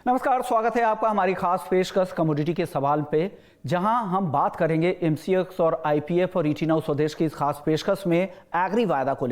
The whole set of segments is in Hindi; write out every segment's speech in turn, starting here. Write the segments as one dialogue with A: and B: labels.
A: नमस्कार, स्वागत है आपका हमारी खास पेशकश कमोडिटी के सवाल पे, जहां हम बात करेंगे एमसीएक्स और आईपीएफ और ईटी नाउ स्वदेश की इस खास पेशकश में एग्री वायदा को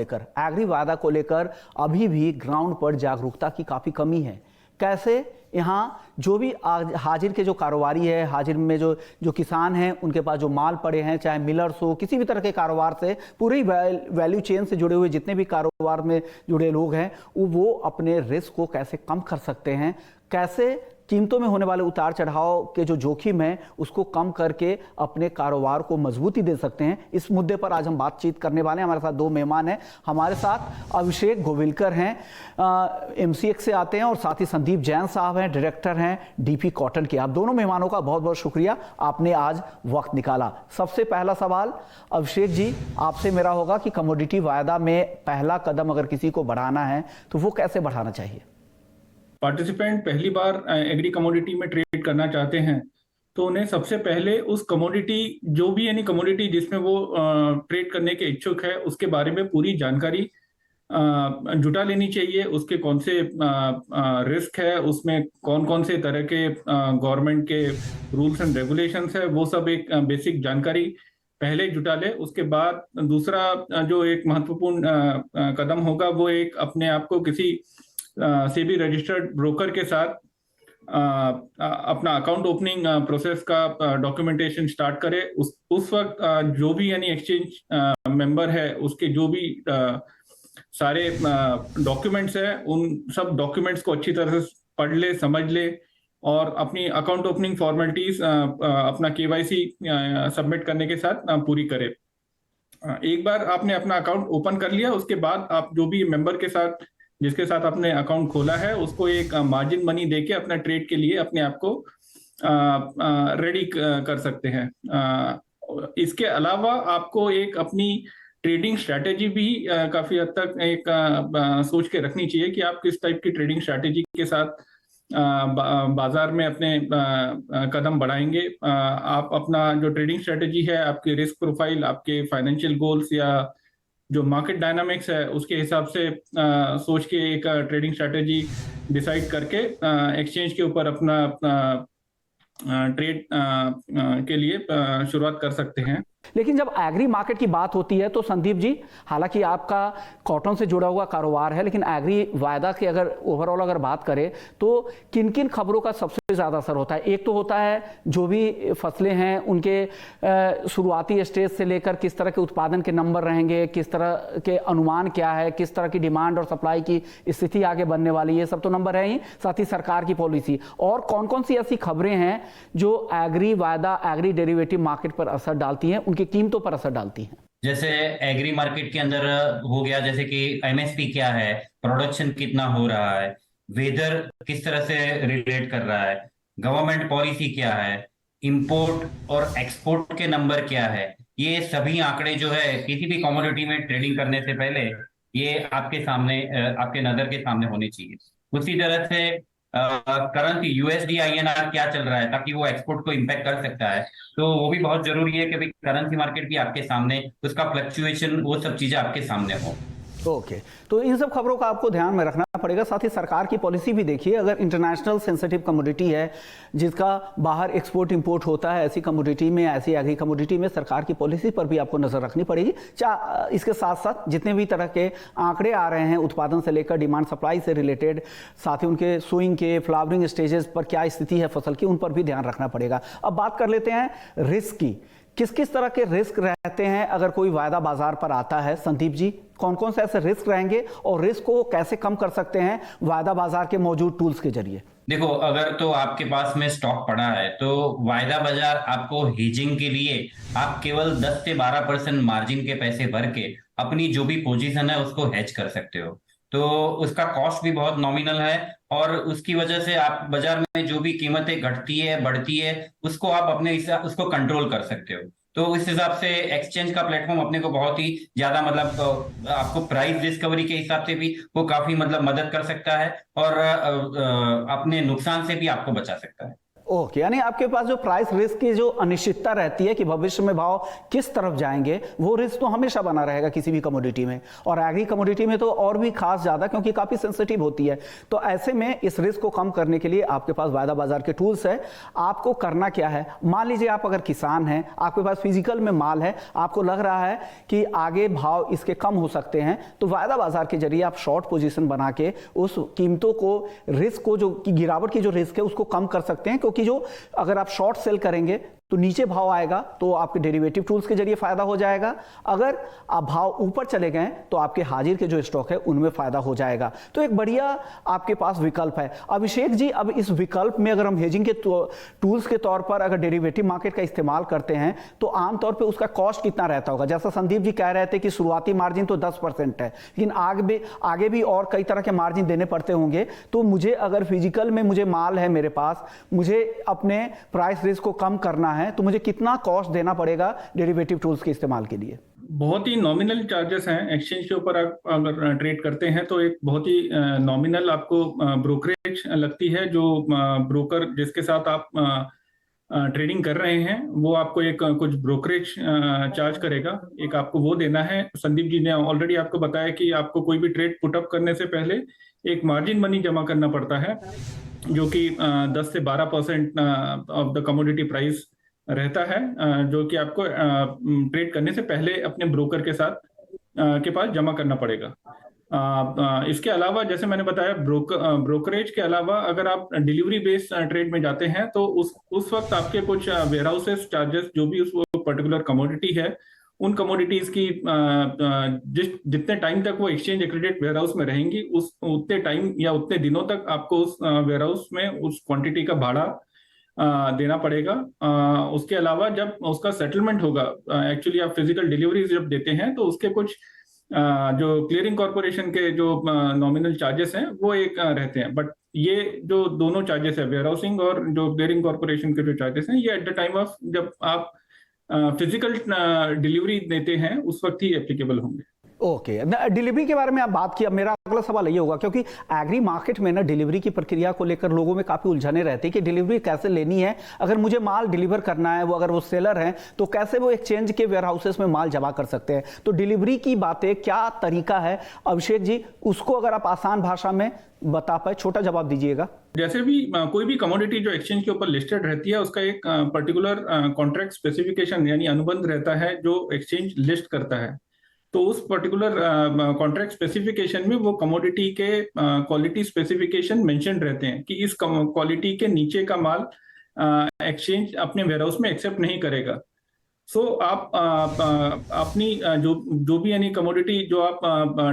A: लेकर अभी भी ग्राउंड पर जागरूकता की काफ़ी कमी है। कैसे यहाँ जो भी हाजिर के जो कारोबारी है, हाजिर में जो किसान हैं, उनके पास जो माल पड़े हैं, चाहे मिलर्स हो, किसी भी तरह के कारोबार से, पूरी वैल्यू चेन से जुड़े हुए जितने भी कारोबार में जुड़े लोग हैं, वो अपने रिस्क को कैसे कम कर सकते हैं, कैसे कीमतों में होने वाले उतार चढ़ाव के जो जोखिम है उसको कम करके अपने कारोबार को मजबूती दे सकते हैं। इस मुद्दे पर आज हम बातचीत करने वाले हैं। हमारे साथ दो मेहमान हैं। हमारे साथ अभिषेक गोविलकर हैं, एमसीएक्स से आते हैं, और साथ ही संदीप जैन साहब हैं, डायरेक्टर हैं डीपी कॉटन के। आप दोनों मेहमानों का बहुत बहुत शुक्रिया, आपने आज वक्त निकाला। सबसे पहला सवाल अभिषेक जी आपसे मेरा होगा कि कमोडिटी वायदा में पहला कदम अगर किसी को बढ़ाना है तो वो कैसे बढ़ाना चाहिए?
B: पार्टिसिपेंट पहली बार एग्री कमोडिटी में ट्रेड करना चाहते हैं तो उन्हें सबसे पहले उस कमोडिटी, जो भी यानी कमोडिटी जिसमें वो ट्रेड करने के इच्छुक है, उसके बारे में पूरी जानकारी जुटा लेनी चाहिए। उसके कौन से रिस्क है, उसमें कौन कौन से तरह के गवर्नमेंट के रूल्स एंड रेगुलेशंस है, वो सब एक बेसिक जानकारी पहले जुटा ले। उसके बाद दूसरा जो एक महत्वपूर्ण कदम होगा, वो एक अपने आप को किसी सेबी रजिस्टर्ड ब्रोकर के साथ अपना अकाउंट ओपनिंग प्रोसेस का डॉक्यूमेंटेशन स्टार्ट करे। उस वक्त जो भी यानी एक्सचेंज मेंबर है, उसके जो भी सारे डॉक्यूमेंट्स है, उन सब डॉक्यूमेंट्स को अच्छी तरह से पढ़ ले, समझ ले, और अपनी अकाउंट ओपनिंग फॉर्मेलिटीज अपना केवाईसी सबमिट करने के साथ पूरी करे। एक बार आपने अपना अकाउंट ओपन कर लिया, उसके बाद आप जो भी मेंबर के साथ, जिसके साथ आपने अकाउंट खोला है, उसको एक मार्जिन मनी देके अपना ट्रेड के लिए अपने आप को रेडी कर सकते हैं। इसके अलावा आपको एक अपनी ट्रेडिंग स्ट्रैटेजी भी काफी हद तक एक सोच के रखनी चाहिए कि आप किस टाइप की ट्रेडिंग स्ट्रैटेजी के साथ बाजार में अपने कदम बढ़ाएंगे। आप अपना जो ट्रेडिंग स्ट्रैटेजी है, आपकी रिस्क प्रोफाइल, आपके फाइनेंशियल गोल्स या जो मार्केट डायनामिक्स है, उसके हिसाब से सोच के एक ट्रेडिंग स्ट्रैटेजी डिसाइड करके एक्सचेंज के ऊपर अपना ट्रेड के लिए शुरुआत कर सकते हैं।
A: लेकिन जब एग्री मार्केट की बात होती है तो संदीप जी, हालांकि आपका कॉटन से जुड़ा हुआ कारोबार है, लेकिन एग्री वायदा की अगर ओवरऑल अगर बात करें तो किन किन खबरों का सबसे ज़्यादा असर होता है? एक तो होता है जो भी फसलें हैं उनके शुरुआती स्टेज से लेकर किस तरह के उत्पादन के नंबर रहेंगे, किस तरह के अनुमान क्या है, किस तरह की डिमांड और सप्लाई की स्थिति आगे बनने वाली है, सब तो नंबर है ही। साथ ही सरकार की पॉलिसी और कौन कौन सी ऐसी खबरें हैं जो एग्री वायदा, एग्री डेरिवेटिव मार्केट पर असर डालती हैं, उनकी कीमतों पर असर डालती हैं।
C: जैसे एग्री मार्केट के अंदर हो गया, जैसे कि एमएसपी क्या है, प्रोडक्शन कितना हो रहा है, वेदर किस तरह से रिलेट कर रहा है, गवर्नमेंट पॉलिसी क्या है, इंपोर्ट और एक्सपोर्ट के नंबर क्या है, ये सभी आंकड़े जो है किसी भी कमोडिटी में ट्रेडिंग करने से पहले ये आपके सामने, आपके नजर के सामने होने चाहिए। उसी तरह से करंट यूएसडी आईएनआर क्या चल रहा है, ताकि वो एक्सपोर्ट को इम्पैक्ट कर सकता है, तो वो भी बहुत जरूरी है कि भाई करेंसी मार्केट भी आपके सामने, उसका फ्लक्चुएशन, वो सब चीजें आपके सामने हो।
A: ओके, तो इन सब खबरों का आपको ध्यान में रखना पड़ेगा। साथ ही सरकार की पॉलिसी भी देखिए। अगर इंटरनेशनल सेंसिटिव कमोडिटी है जिसका बाहर एक्सपोर्ट इंपोर्ट होता है, ऐसी कमोडिटी में, ऐसी एग्री कमोडिटी में सरकार की पॉलिसी पर भी आपको नजर रखनी पड़ेगी। इसके साथ साथ जितने भी तरह के आंकड़े आ रहे हैं उत्पादन से लेकर डिमांड सप्लाई से रिलेटेड, साथ ही उनके सोइंग के, फ्लावरिंग स्टेजेस पर क्या स्थिति है फसल की, उन पर भी ध्यान रखना पड़ेगा। अब बात कर लेते हैं रिस्क की। किस किस तरह के रिस्क रहते हैं अगर कोई वायदा बाजार पर आता है? संदीप जी, कौन कौन से ऐसे रिस्क रहेंगे और रिस्क को कैसे कम कर सकते हैं वायदा बाजार के मौजूद टूल्स के जरिए?
C: देखो, अगर तो आपके पास में स्टॉक पड़ा है तो वायदा बाजार आपको हेजिंग के लिए आप केवल 10 से 12% मार्जिन के पैसे भर के अपनी जो भी पोजीशन है उसको हेज कर सकते हो। तो उसका कॉस्ट भी बहुत नॉमिनल है, और उसकी वजह से आप बाजार में जो भी कीमतें घटती है, बढ़ती है, उसको आप अपने हिसाब, उसको कंट्रोल कर सकते हो। तो इस हिसाब से एक्सचेंज का प्लेटफॉर्म अपने को बहुत ही ज्यादा, मतलब आपको प्राइस डिस्कवरी के हिसाब से भी वो काफी मतलब मदद कर सकता है, और अपने नुकसान से भी आपको बचा सकता है।
A: ओके, यानी आपके पास जो प्राइस रिस्क की जो अनिश्चितता रहती है कि भविष्य में भाव किस तरफ जाएंगे, वो रिस्क तो हमेशा बना रहेगा किसी भी कमोडिटी में, और एग्री कमोडिटी में तो और भी खास ज्यादा, क्योंकि काफी सेंसिटिव होती है। तो ऐसे में इस रिस्क को कम करने के लिए आपके पास वायदा बाजार के टूल्स है। आपको करना क्या है, मान लीजिए आप अगर किसान हैं, आपके पास फिजिकल में माल है, आपको लग रहा है कि आगे भाव इसके कम हो सकते हैं, तो वायदा बाजार के जरिए आप शॉर्ट पोजीशन बना के उस कीमतों को, रिस्क को, जो गिरावट की जो रिस्क है उसको कम कर सकते हैं। क्योंकि जो अगर आप शॉर्ट सेल करेंगे तो नीचे भाव आएगा तो आपके डेरिवेटिव टूल्स के जरिए फायदा हो जाएगा, अगर आप भाव ऊपर चले गए तो आपके हाजिर के जो स्टॉक है उनमें फायदा हो जाएगा। तो एक बढ़िया आपके पास विकल्प है। अभिषेक जी, अब इस विकल्प में अगर हम हेजिंग के टूल्स के तौर पर अगर डेरिवेटिव मार्केट का इस्तेमाल करते हैं तो आमतौर पर उसका कॉस्ट कितना रहता होगा? जैसा संदीप जी कह रहे थे कि शुरुआती मार्जिन तो 10% है, लेकिन आगे भी और कई तरह के मार्जिन देने पड़ते होंगे। तो मुझे अगर फिजिकल में मुझे माल है मेरे पास, मुझे अपने प्राइस रिस्क को कम करना है, तो मुझे कितना कॉस्ट देना पड़ेगा डेरिवेटिव टूल्स के इस्तेमाल के लिए?
B: बहुत ही नॉमिनल चार्जेस हैं एक्सचेंज के ऊपर। आप अगर ट्रेड करते हैं तो एक बहुत ही नॉमिनल आपको ब्रोकरेज लगती है। जो ब्रोकर जिसके साथ आप ट्रेडिंग कर रहे हैं वो आपको एक कुछ ब्रोकरेज चार्ज करेगा, एक आपको वो देना है। संदीप जी ने ऑलरेडी आपको बताया कि आपको कोई भी ट्रेड पुटअप करने से पहले एक मार्जिन मनी जमा करना पड़ता है, जो कि 10 से 12% ऑफ द कमोडिटी प्राइस रहता है, जो कि आपको ट्रेड करने से पहले अपने ब्रोकर के साथ के पास जमा करना पड़ेगा। इसके अलावा जैसे मैंने बताया, ब्रोकरेज के अलावा अगर आप डिलीवरी बेस्ड ट्रेड में जाते हैं तो उस वक्त आपके कुछ वेयर हाउसेस चार्जेस, जो भी उस पर्टिकुलर कमोडिटी है, उन कमोडिटीज की जितने टाइम तक वो एक्सचेंज एक्रेडिट वेयर हाउस में रहेंगी, उतने टाइम या उतने दिनों तक आपको उस वेयर हाउस में उस क्वांटिटी का भाड़ा देना पड़ेगा। उसके अलावा जब उसका सेटलमेंट होगा, एक्चुअली आप फिजिकल डिलीवरी जब देते हैं तो उसके कुछ जो क्लियरिंग कॉर्पोरेशन के जो नॉमिनल चार्जेस हैं वो एक रहते हैं। बट ये जो दोनों चार्जेस है, वेयर हाउसिंग और जो क्लियरिंग कॉर्पोरेशन के जो चार्जेस हैं, ये एट द टाइम ऑफ जब आप फिजिकल डिलीवरी देते हैं उस वक्त ही एप्लीकेबल होंगे।
A: ओके, डिलीवरी के बारे में आप बात की। अब मेरा अगला सवाल ये होगा, क्योंकि एग्री मार्केट में ना डिलीवरी की प्रक्रिया को लेकर लोगों में काफी उलझने रहती है कि डिलीवरी कैसे लेनी है। अगर मुझे माल डिलीवर करना है, वो अगर वो सेलर हैं तो कैसे वो एक्सचेंज के वेयर हाउसेस में माल जमा कर सकते हैं? तो डिलीवरी की बातें, क्या तरीका है अभिषेक जी, उसको अगर आप आसान भाषा में बता पाए, छोटा जवाब दीजिएगा।
B: जैसे भी कोई भी कमोडिटी जो एक्सचेंज के ऊपर लिस्टेड रहती है, उसका एक पर्टिकुलर कॉन्ट्रैक्ट स्पेसिफिकेशन यानी अनुबंध रहता है जो एक्सचेंज लिस्ट करता है। तो उस पर्टिकुलर कॉन्ट्रैक्ट स्पेसिफिकेशन में वो कमोडिटी के क्वालिटी स्पेसिफिकेशन मेंशन रहते हैं कि इस क्वालिटी के नीचे का माल एक्सचेंज अपने वेयरहाउस में एक्सेप्ट नहीं करेगा। सो आप अपनी जो भी यानी कमोडिटी जो आप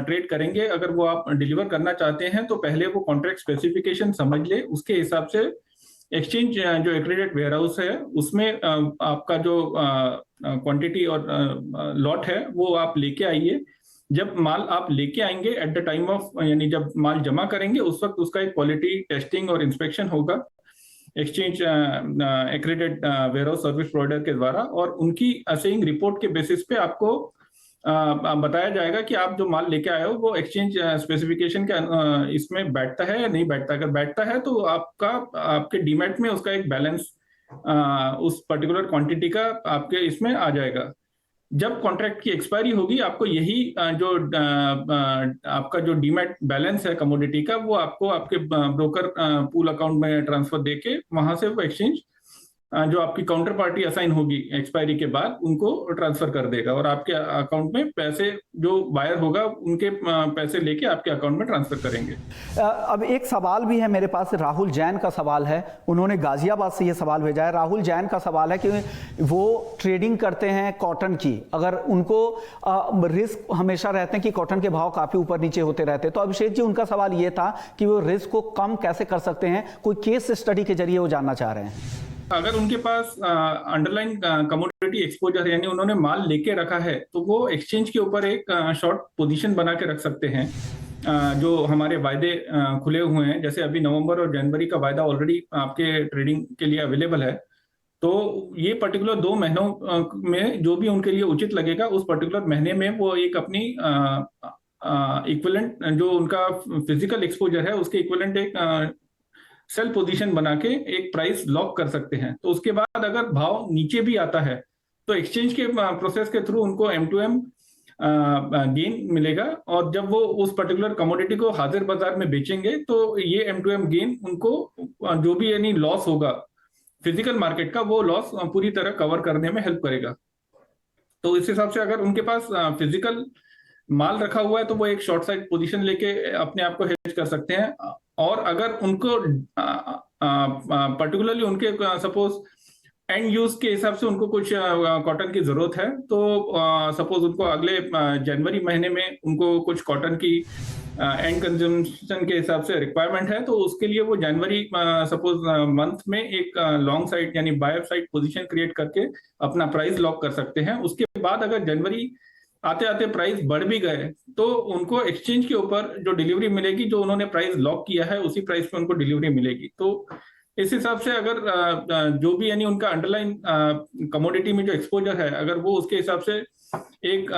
B: ट्रेड करेंगे, अगर वो आप डिलीवर करना चाहते हैं तो पहले वो कॉन्ट्रैक्ट स्पेसिफिकेशन समझ ले, उसके हिसाब से एक्सचेंज जो एक्रेडिट वेयर हाउस है उसमें आपका जो क्वांटिटी और लॉट है वो आप लेके आइए। जब माल आप लेके आएंगे एट द टाइम ऑफ, यानी जब माल जमा करेंगे उस वक्त उसका एक क्वालिटी टेस्टिंग और इंस्पेक्शन होगा exchange accredit warehouse service provider के द्वारा, और उनकी असेइंग रिपोर्ट के बेसिस पे आपको बताया जाएगा कि आप जो माल लेके आए हो वो एक्सचेंज स्पेसिफिकेशन के इसमें बैठता है या नहीं बैठता। अगर बैठता है तो आपके डीमैट में उसका एक बैलेंस उस पर्टिकुलर क्वांटिटी का आपके इसमें आ जाएगा। जब कॉन्ट्रैक्ट की एक्सपायरी होगी आपको यही जो आपका जो डीमैट बैलेंस है कमोडिटी का, वो आपको आपके ब्रोकर पूल अकाउंट में ट्रांसफर देके वहां से वो एक्सचेंज जो आपकी काउंटर पार्टी असाइन होगी एक्सपायरी के बाद उनको ट्रांसफर कर देगा, और आपके अकाउंट में पैसे जो बायर होगा उनके पैसे लेके आपके अकाउंट में ट्रांसफर करेंगे।
A: अब एक सवाल भी है मेरे पास, राहुल जैन का सवाल है, उन्होंने गाजियाबाद से ये सवाल भेजा है। राहुल जैन का सवाल है कि वो ट्रेडिंग करते हैं कॉटन की, अगर उनको रिस्क हमेशा रहते हैं कि कॉटन के भाव काफी ऊपर नीचे होते रहते हैं, तो अभिषेक जी उनका सवाल ये था कि वो रिस्क को कम कैसे कर सकते हैं, कोई केस स्टडी के जरिए वो जानना चाह रहे हैं।
B: अगर उनके पास अंडरलाइन कमोडिटी एक्सपोजर है, यानी उन्होंने माल लेके रखा है, तो वो एक्सचेंज के ऊपर एक शॉर्ट पोजीशन बना के रख सकते हैं। जो हमारे वायदे खुले हुए हैं, जैसे अभी नवंबर और जनवरी का वायदा ऑलरेडी आपके ट्रेडिंग के लिए अवेलेबल है, तो ये पर्टिकुलर 2 महीनों में जो भी उनके लिए उचित लगेगा उस पर्टिकुलर महीने में वो एक अपनी इक्विवेलेंट जो उनका फिजिकल एक्सपोजर है उसके इक्विवेलेंट एक सेल पोजीशन बना के एक प्राइस लॉक कर सकते हैं। तो उसके बाद अगर भाव नीचे भी आता है तो एक्सचेंज के प्रोसेस के थ्रू उनको M2M गेन मिलेगा, और जब वो उस पर्टिकुलर कमोडिटी को हाजिर बाजार में बेचेंगे तो ये M2M गेन उनको जो भी यानी लॉस होगा फिजिकल मार्केट का, वो लॉस पूरी तरह कवर करने में हेल्प करेगा। तो इस हिसाब से अगर उनके पास फिजिकल माल रखा हुआ है तो वो एक शॉर्ट साइड पोजीशन लेके अपने आप को हेज कर सकते हैं। और अगर उनको पर्टिकुलरली उनके सपोज एंड यूज के हिसाब से उनको कुछ कॉटन की जरूरत है, तो सपोज उनको अगले जनवरी महीने में उनको कुछ कॉटन की एंड कंजम्पशन के हिसाब से रिक्वायरमेंट है, तो उसके लिए वो जनवरी सपोज मंथ में एक लॉन्ग साइड यानी बायर साइड पोजीशन क्रिएट करके अपना प्राइस लॉक कर सकते हैं। उसके बाद अगर जनवरी आते आते प्राइस बढ़ भी गए तो उनको एक्सचेंज के ऊपर जो डिलीवरी मिलेगी, जो उन्होंने प्राइस लॉक किया है उसी प्राइस पे उनको डिलीवरी मिलेगी। तो इस हिसाब से अगर जो भी यानी उनका अंडरलाइन कमोडिटी में जो एक्सपोजर है, अगर वो उसके हिसाब से एक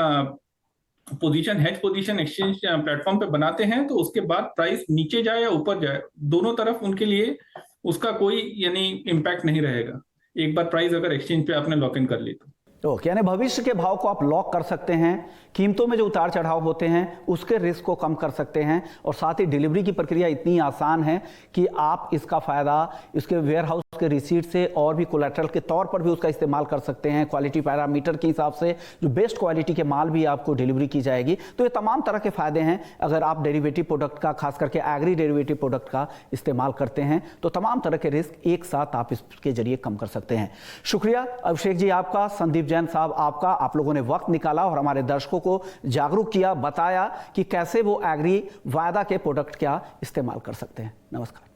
B: position hedge position exchange platform पे बनाते हैं, तो उसके बाद प्राइस नीचे जाए या ऊपर जाए, दोनों तरफ उनके लिए उसका कोई यानी इम्पैक्ट नहीं रहेगा, एक बार प्राइस अगर एक्सचेंज पे आपने लॉक इन कर ली तो
A: यानी भविष्य के भाव को आप लॉक कर सकते हैं, कीमतों में जो उतार चढ़ाव होते हैं उसके रिस्क को कम कर सकते हैं, और साथ ही डिलीवरी की प्रक्रिया इतनी आसान है कि आप इसका फ़ायदा इसके वेयर हाउस के रिसीट से और भी कोलेटरल के तौर पर भी उसका इस्तेमाल कर सकते हैं। क्वालिटी पैरामीटर के हिसाब से जो बेस्ट क्वालिटी के माल भी आपको डिलीवरी की जाएगी। तो ये तमाम तरह के फ़ायदे हैं अगर आप डेरिवेटिव प्रोडक्ट का, खास करके एग्री डेरिवेटिव प्रोडक्ट का इस्तेमाल करते हैं, तो तमाम तरह के रिस्क एक साथ आप इसके जरिए कम कर सकते हैं। शुक्रिया अभिषेक जी आपका, संदीप जैन साहब आपका, आप लोगों ने वक्त निकाला और हमारे दर्शकों को जागरूक किया, बताया कि कैसे वो एग्री वायदा के प्रोडक्ट क्या इस्तेमाल कर सकते हैं। नमस्कार।